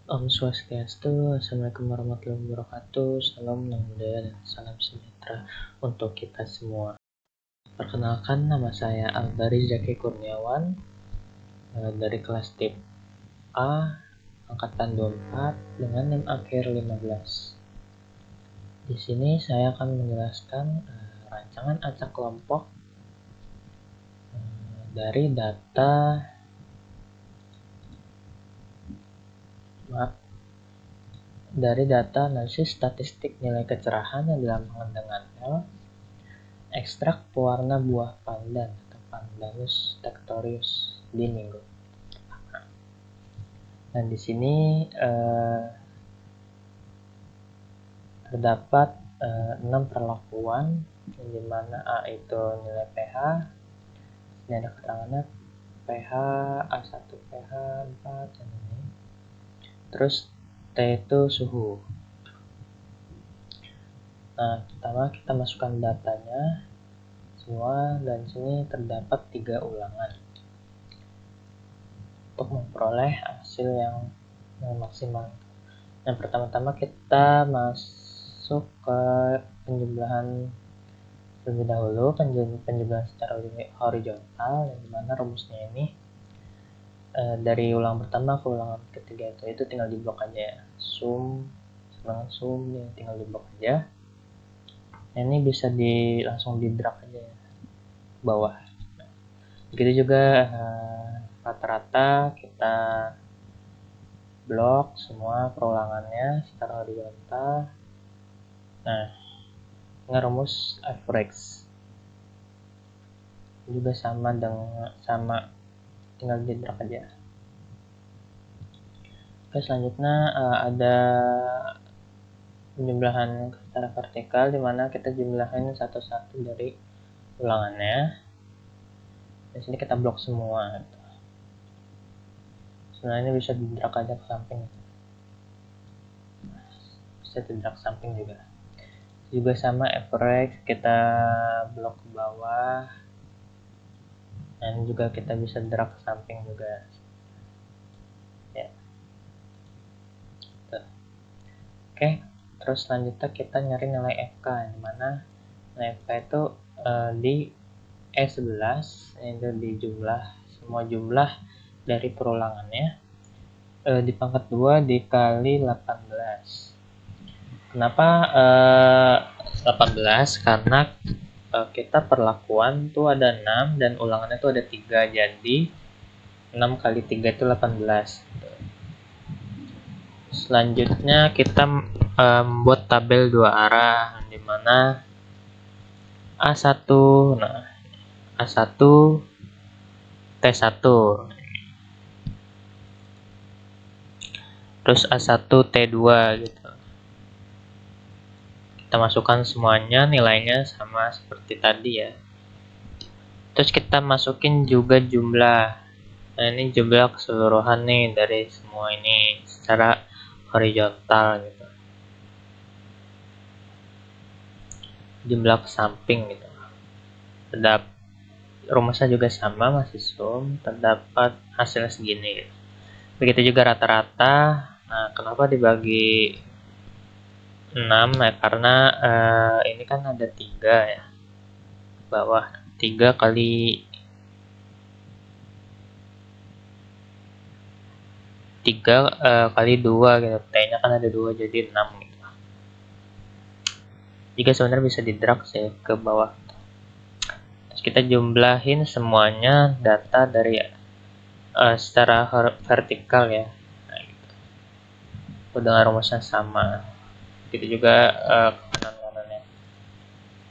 Om Swastiastu, Assalamualaikum warahmatullahi wabarakatuh, salam budaya dan salam sejahtera untuk kita semua. Perkenalkan, nama saya Albari Zaki Kurniawan dari kelas tip A, angkatan 24 dengan NIM akhir 15. Di sini saya akan menjelaskan rancangan acak kelompok dari data analisis statistik nilai kecerahan yang dilambangkan dengan L, ekstrak pewarna buah pandan atau Pandanus textorius di minggu. Dan di sini terdapat 6 perlakuan, yang dimana A itu nilai pH, ini ada keterangannya pH A1 pH 4 dan ini. Terus T itu suhu. Nah, pertama kita masukkan datanya semua, dan sini terdapat 3 ulangan untuk memperoleh hasil yang maksimal. Yang pertama-tama kita masuk ke penjumlahan terlebih dahulu, penjumlahan secara horizontal, yang dimana rumusnya ini dari ulangan pertama ke ulangan ketiga itu tinggal diblok aja ya, sum ya, tinggal diblok aja. Nah, ini bisa langsung di drag aja ya, ke bawah. Begitu juga rata-rata kita blok semua perulangannya secara horizontal. Nah, dengan rumus average juga sama tinggal di drag aja. Oke, selanjutnya ada penjumlahan secara vertikal, dimana kita jumlahin satu-satu dari ulangannya. Di sini kita blok semua. Sebenarnya bisa di drag aja ke samping, bisa di drag samping juga sama average, kita blok ke bawah, dan juga kita bisa drag ke samping juga ya. Tuh. Oke, terus selanjutnya kita nyari nilai FK, dimana nilai FK itu di E11, itu di semua jumlah dari perulangannya di pangkat 2 dikali 18. Kenapa 18? Karena kita perlakuan tuh ada 6 dan ulangannya tuh ada 3, jadi 6 kali 3 itu 18. Selanjutnya kita membuat tabel 2 arah, dimana A1, nah A1 T1, terus A1 T2 gitu. Kita masukkan semuanya, nilainya sama seperti tadi ya. Terus kita masukin juga jumlah. Nah, ini jumlah keseluruhan nih dari semua ini secara horizontal gitu. Jumlah ke samping gitu. Rumusnya juga sama, masih sum, terdapat hasilnya segini gitu. Begitu juga rata-rata. Nah, kenapa dibagi 6 ya? Karena ini kan ada 3 ya. Bawah 3 kali 3 kali 2 gitu. T-nya kan ada 2 jadi 6 gitu. Jika sebenarnya bisa di drag sih ke bawah. Terus kita jumlahin semuanya data dari secara vertikal ya. Nah, gitu. Dengan rumusnya sama. Begitu juga kanan-kanannya.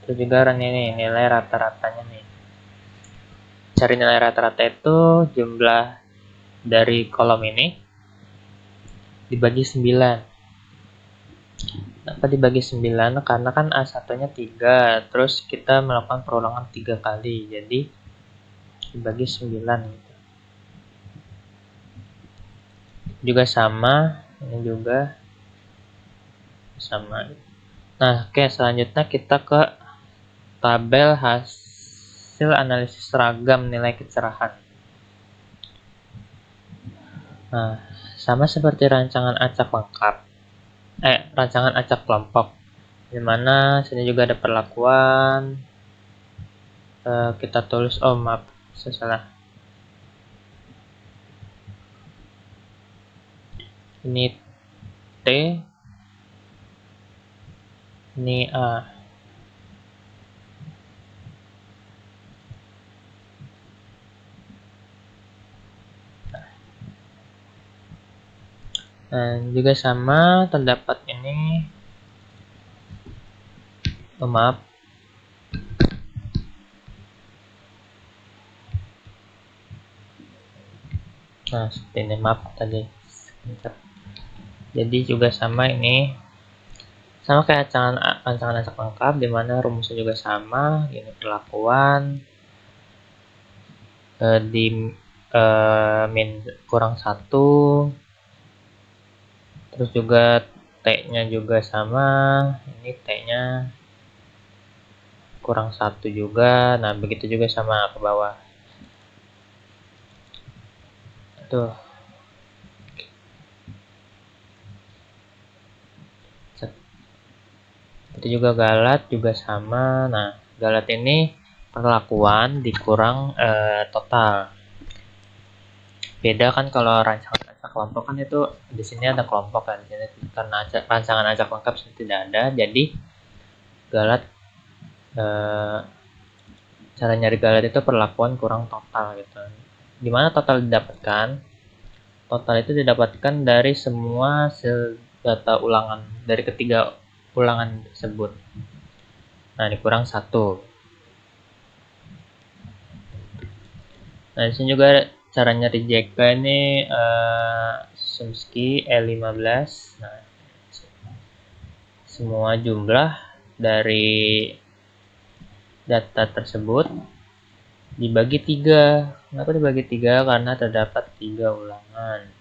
Terus juga ini nilai rata-ratanya nih. Cari nilai rata-rata itu jumlah dari kolom ini dibagi 9. Kenapa dibagi 9? Karena kan A1-nya 3, terus kita melakukan perulangan 3 kali, jadi dibagi 9 gitu. Juga sama, ini juga sama. Nah, oke, selanjutnya kita ke tabel hasil analisis seragam nilai kecerahan. Nah, sama seperti rancangan acak lengkap, rancangan acak kelompok, dimana sini juga ada perlakuan. Kita tulis, oh maaf, salah. Ini T, ini A. Dan juga sama terdapat ini, oh maaf, nah seperti ini, maaf tadi. Jadi juga sama ini, sama kayak rancangan acak lengkap, dimana rumusnya juga sama. Ini perlakuan di min kurang 1, terus juga T-nya juga sama, ini T-nya kurang 1 juga. Nah begitu juga sama ke bawah tuh. Itu juga galat juga sama. Nah galat ini perlakuan dikurang total. Beda kan kalau rancangan acak kelompok kan itu di sini ada kelompok kan. Jadi karena rancangan acak lengkap tidak ada, jadi galat cara nyari galat itu perlakuan kurang total gitu. Dimana total didapatkan? Total itu didapatkan dari semua data ulangan dari ketiga ulangan tersebut. Nah dikurang 1. Nah disini juga cara nyari JK ini Chomsky E15. Nah semua jumlah dari data tersebut dibagi 3. Kenapa dibagi 3? Karena terdapat 3 ulangan.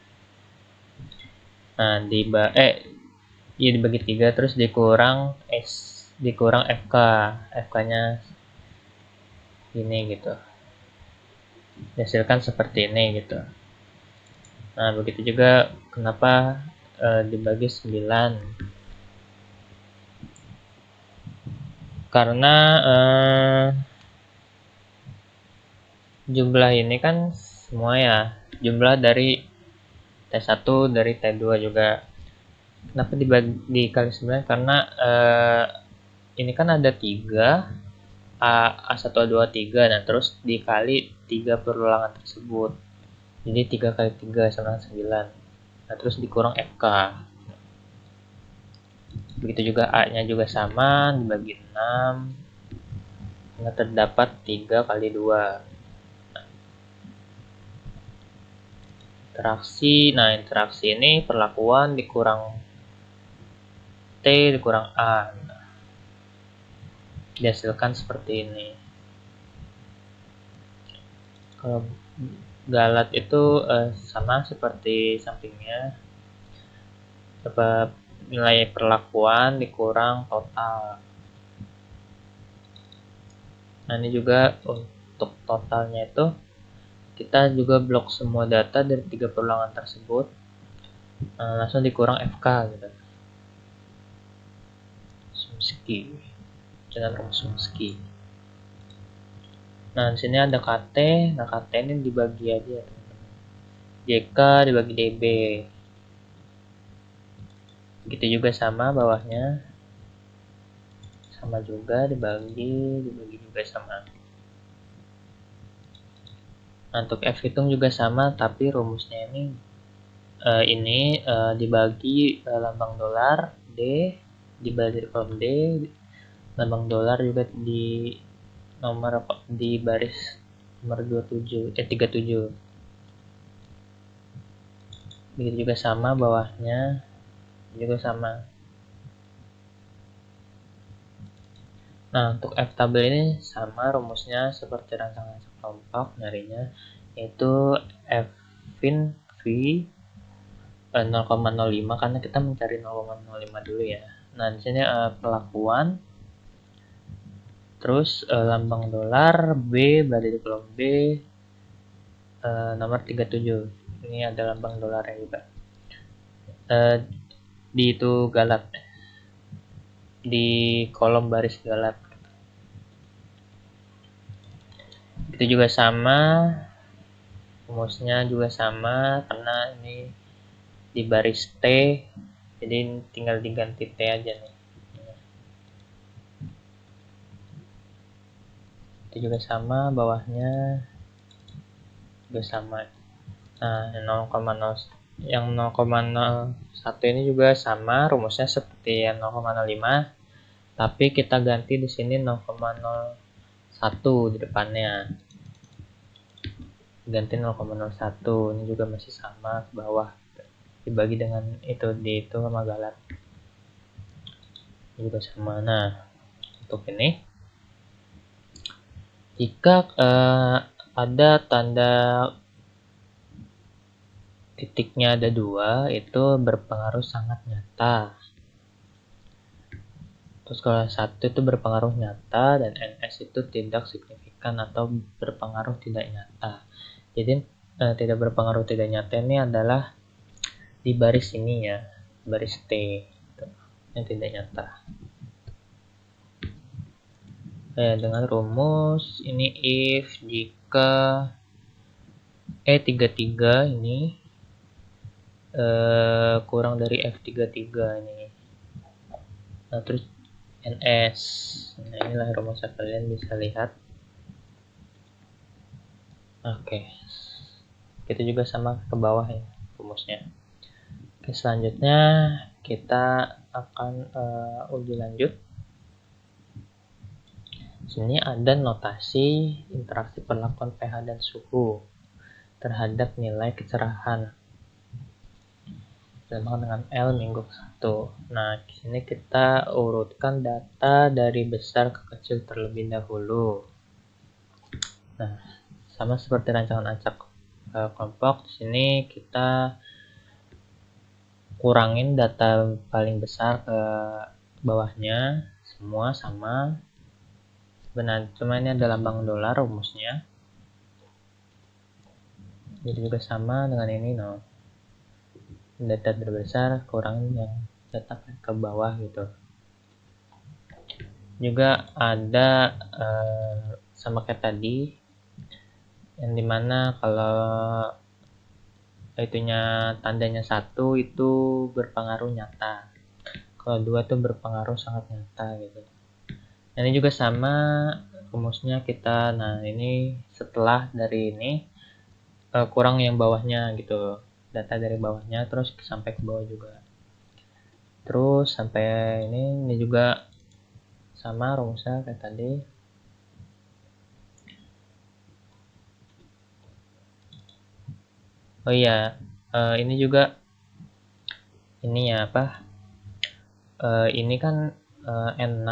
Nah dibagi 3 terus dikurang FK. FK-nya ini gitu. Dihasilkan seperti ini gitu. Nah begitu juga kenapa dibagi 9. Karena jumlah ini kan semua ya, jumlah dari T1 dari T2 juga. Kenapa dikali 9? Karena ini kan ada 3 A1, A2, A3, nah terus dikali 3 perulangan tersebut, jadi 3 kali 3 sama 9. Nah terus dikurang FK. Begitu juga A nya juga sama, dibagi 6 karena terdapat 3 kali 2. Interaksi, nah interaksi ini perlakuan dikurang T dikurang A. Nah, dihasilkan seperti ini. Kalau galat itu sama seperti sampingnya, nilai perlakuan dikurang total. Nah ini juga untuk totalnya itu kita juga blok semua data dari 3 perulangan tersebut, langsung dikurang FK gitu. Chomsky, dengan rumus Chomsky. Nah di sini ada KT. Nah KT ini dibagi aja, JK dibagi DB. Begitu juga sama bawahnya, sama juga dibagi juga sama. Nah, untuk F hitung juga sama, tapi rumusnya ini dibagi lambang dolar D, dibagi kolom D, lambang dolar juga di baris nomor 37. Begitu juga sama bawahnya juga sama. Nah untuk F tabel ini sama rumusnya seperti rancangan kelompok, nyarinya yaitu Fin V 0,05 karena kita mencari 0,05 dulu ya. Nah di sini perlakuan, terus lambang dolar B berada di kolom B, nomor 37. Ini ada lambang dolarnya juga. di itu galat, di kolom baris galat. Itu juga sama, rumusnya juga sama karena ini di baris T, jadi tinggal diganti T aja nih. Itu juga sama, bawahnya juga sama. Nah, yang 0,01 ini juga sama, rumusnya seperti yang 0,05, tapi kita ganti di sini 0,01 di depannya. Ganti 0,01, ini juga masih sama ke bawah. Dibagi dengan itu sama galat. Ini juga sama. Nah, untuk ini jika ada tanda titiknya ada 2, itu berpengaruh sangat nyata. Terus kalau 1 itu berpengaruh nyata dan NS itu tidak signifikan atau berpengaruh tidak nyata. Jadi tidak berpengaruh tidak nyata ini adalah di baris ini ya, baris T gitu, yang tidak nyata. Dengan rumus ini if jika E33 ini kurang dari F33 ini. Nah, terus NS. Nah, inilah rumusnya, kalian bisa lihat. Oke. Kita juga sama ke bawah ya rumusnya. Oke, selanjutnya kita akan uji lanjut. Sini ada notasi interaksi perlakuan pH dan suhu terhadap nilai kecerahan dengan L minggu 1. Nah, di sini kita urutkan data dari besar ke kecil terlebih dahulu. Nah, sama seperti rancangan acak kelompok, di sini kita kurangin data paling besar ke bawahnya, semua sama. Benar, cuma ini ada lambang dolar rumusnya. Jadi juga sama dengan ini, no. Data terbesar kurangin yang data ke bawah gitu. Juga ada sama kayak tadi, yang dimana kalau itunya tandanya 1 itu berpengaruh nyata, kalau 2 itu berpengaruh sangat nyata gitu. Nah, ini juga sama rumusnya kita. Nah, ini setelah dari ini kurang yang bawahnya gitu, data dari bawahnya terus sampai ke bawah juga, terus sampai ini juga sama rumusnya kayak tadi. Oh iya, ini juga ini ya apa, ini kan N6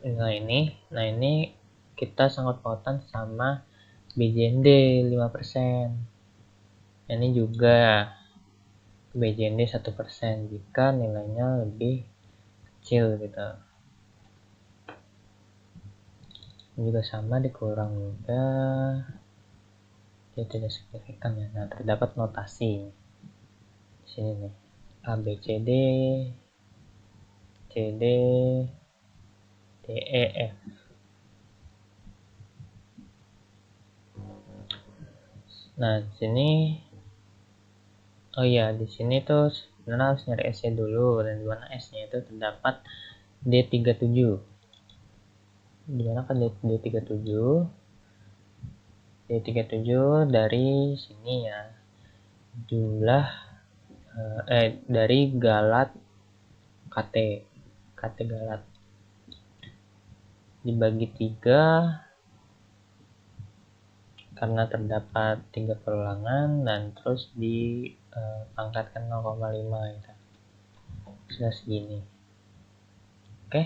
nih. Nah ini kita sangkut pautan sama BJND 5%. Ini juga BJND 1% jika nilainya lebih kecil gitu. Ini juga sama, dikurang juga, dia tidak signifikan ya. Nah, terdapat notasi di sini nih, ABCD, CD, DEF. Nah, di sini oh iya, di sini tuh sebenarnya harus nyari S-nya dulu, dan di mana S-nya itu terdapat D37. Di mana kan D37? D37 dari sini ya. Jumlah dari galat KT galat dibagi 3 karena terdapat 3 perulangan, dan terus dipangkatkan 0,5 gitu. Sudah segini. Oke.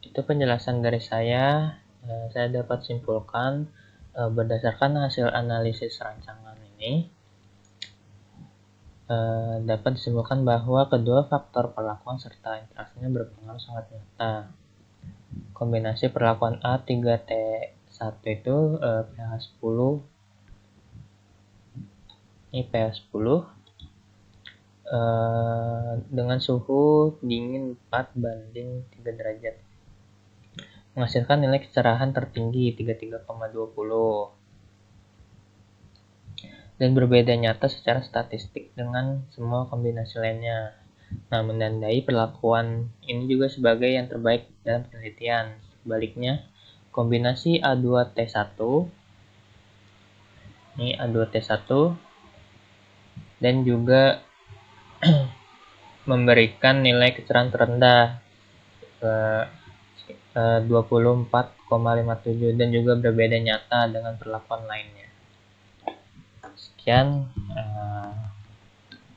Itu penjelasan dari saya. Saya dapat simpulkan berdasarkan hasil analisis rancangan ini, dapat disimpulkan bahwa kedua faktor perlakuan serta interaksinya berpengaruh sangat nyata. Kombinasi perlakuan A3T 1 itu pH 10. Ini pH 10 dengan suhu dingin 4 banding 3 derajat. Menghasilkan nilai kecerahan tertinggi 33,20 dan berbeda nyata secara statistik dengan semua kombinasi lainnya. Nah, menandai perlakuan ini juga sebagai yang terbaik dalam penelitian. Sebaliknya, kombinasi A2T1 ini A2T1 dan juga memberikan nilai kecerahan terendah ke 24,57 dan juga berbeda nyata dengan perlakuan lainnya. Sekian,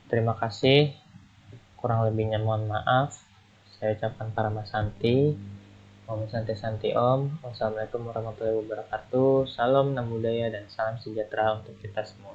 terima kasih. Kurang lebihnya mohon maaf. Saya ucapkan Paramasanti. Om Santi Santi Om. Wassalamualaikum warahmatullahi wabarakatuh. Salam Nam Budaya dan salam sejahtera untuk kita semua.